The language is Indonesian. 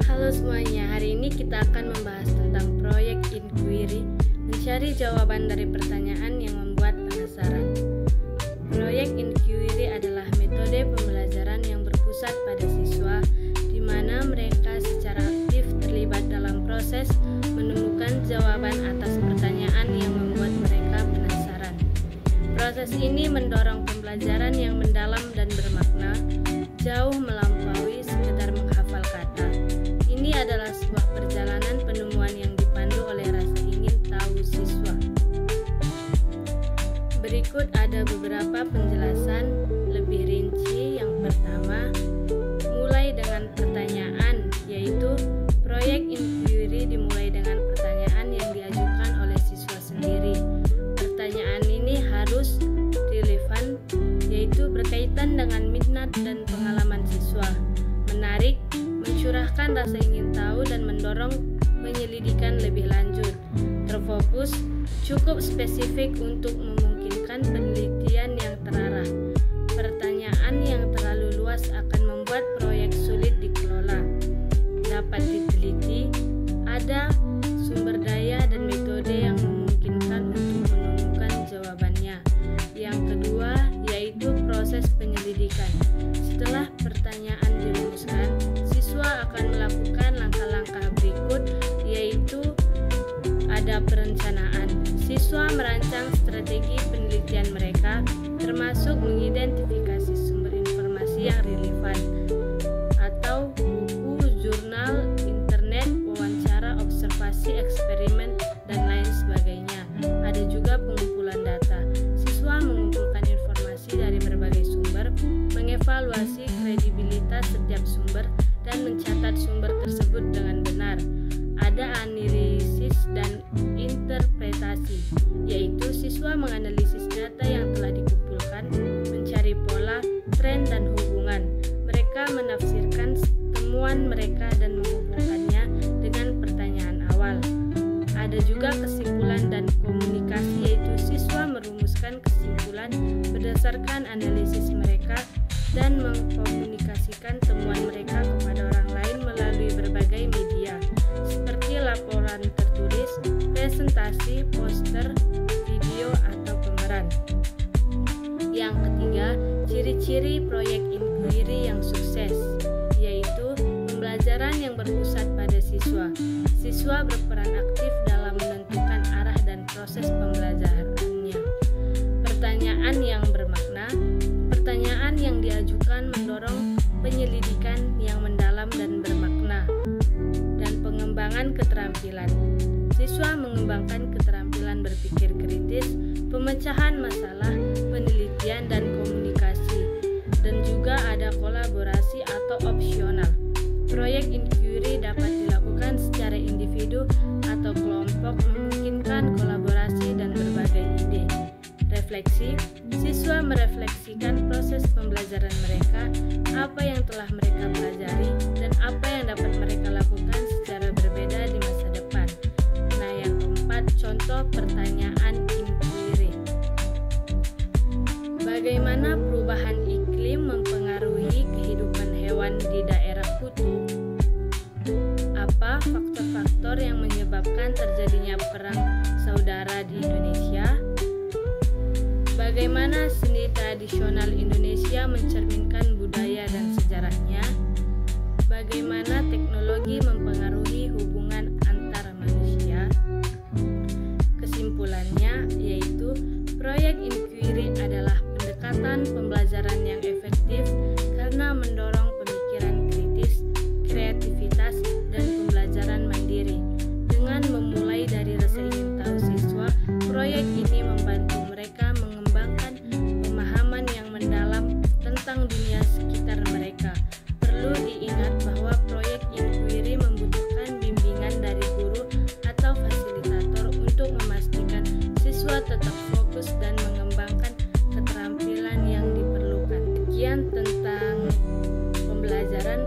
Halo semuanya, hari ini kita akan membahas tentang proyek inquiry, mencari jawaban dari pertanyaan yang membuat penasaran. Proyek inquiry adalah metode pembelajaran yang berpusat pada siswa, di mana mereka secara aktif terlibat dalam proses menemukan jawaban atas pertanyaan yang membuat mereka penasaran. Proses ini mendorong pembelajaran yang mendalam dan bermakna, jauh melampaui sekedar menghafal kata. Ini adalah sebuah perjalanan penemuan yang dipandu oleh rasa ingin tahu siswa. Berikut ada beberapa penjelasan lebih rinci. Yang pertama, mulai dengan pertanyaan, yaitu proyek inquiry dimulai dengan pertanyaan yang diajukan oleh siswa sendiri. Pertanyaan ini harus relevan, yaitu berkaitan dengan minat dan pengalaman siswa, menarik, mencurahkan rasa ingin tahu dan mendorong penyelidikan lebih lanjut, terfokus, cukup spesifik untuk memungkinkan penelitian yang terarah. Pertanyaan yang terlalu luas akan membuat proyek sulit dikelola. Dapat diteliti, ada sumber daya dan metode yang memungkinkan untuk menemukan jawabannya. Yang kedua, yaitu proses penyelidikan. Setelah pertanyaan dirumuskan, siswa akan melakukan langkah-langkah berikut, yaitu ada perencanaan. Siswa merancang strategi penelitian mereka, termasuk mengidentifikasi sumber informasi yang relevan, atau buku, jurnal, internet, wawancara, observasi, eksperimen, dan lain sebagainya. Ada juga pengumpulan data. Siswa mengumpulkan informasi dari berbagai sumber, mengevaluasi kredibilitas setiap sumber, dan mencatat sumber tersebut dengan benar. Ada analisis dan interpretasi, yaitu siswa menganalisis data yang telah dikumpulkan, mencari pola, tren, dan hubungan. Mereka menafsirkan temuan mereka dan menghubungkannya dengan pertanyaan awal. Ada juga kesimpulan dan komunikasi, yaitu siswa merumuskan kesimpulan berdasarkan analisis mereka dan mengkomunikasikan temuan mereka kepada orang lain melalui berbagai media, seperti laporan tertulis, presentasi, poster, video, atau pemeran. Yang ketiga, ciri-ciri proyek inquiry yang sukses, yaitu pembelajaran yang berpusat pada siswa. Siswa berperan aktif dalam menentukan arah dan proses pembelajarannya. Pertanyaan yang bermakna. Pertanyaan yang diajukan mendorong penyelidikan yang mendalam dan bermakna, dan pengembangan keterampilan. Siswa mengembangkan keterampilan berpikir kritis, pemecahan masalah, penelitian, dan komunikasi, dan juga ada kolaborasi atau opsional. Proyek inquiry dapat dilakukan secara individu atau kelompok, memungkinkan kolaborasi dan berbagai ide. Refleksi, siswa merefleksikan proses pembelajaran mereka, apa yang telah mereka pelajari, dan apa yang dapat mereka lakukan secara berbeda di masa depan. Nah, yang keempat, contoh pertanyaan inquiry. Bagaimana perubahan iklim mempengaruhi kehidupan hewan di daerah kutub? Apa faktor-faktor yang menyebabkan terjadinya perang saudara di Indonesia? Bagaimana seni tradisional Indonesia mencerminkan budaya dan sejarahnya? Bagaimana teknologi mempengaruhi hubungan antar manusia? Kesimpulannya yaitu proyek inquiry adalah pendekatan pembelajaran yang efektif karena mendorong pemikiran kritis, kreativitas, dan pembelajaran mandiri. Dengan memulai dari rasa ingin tahu siswa, proyek ini membantu mereka mengembangkan pemahaman yang mendalam tentang dunia sekitar mereka. Perlu diingat bahwa proyek inquiry membutuhkan bimbingan dari guru atau fasilitator untuk memastikan siswa tetap fokus dan mengembangkan keterampilan yang diperlukan. Sekian tentang pembelajaran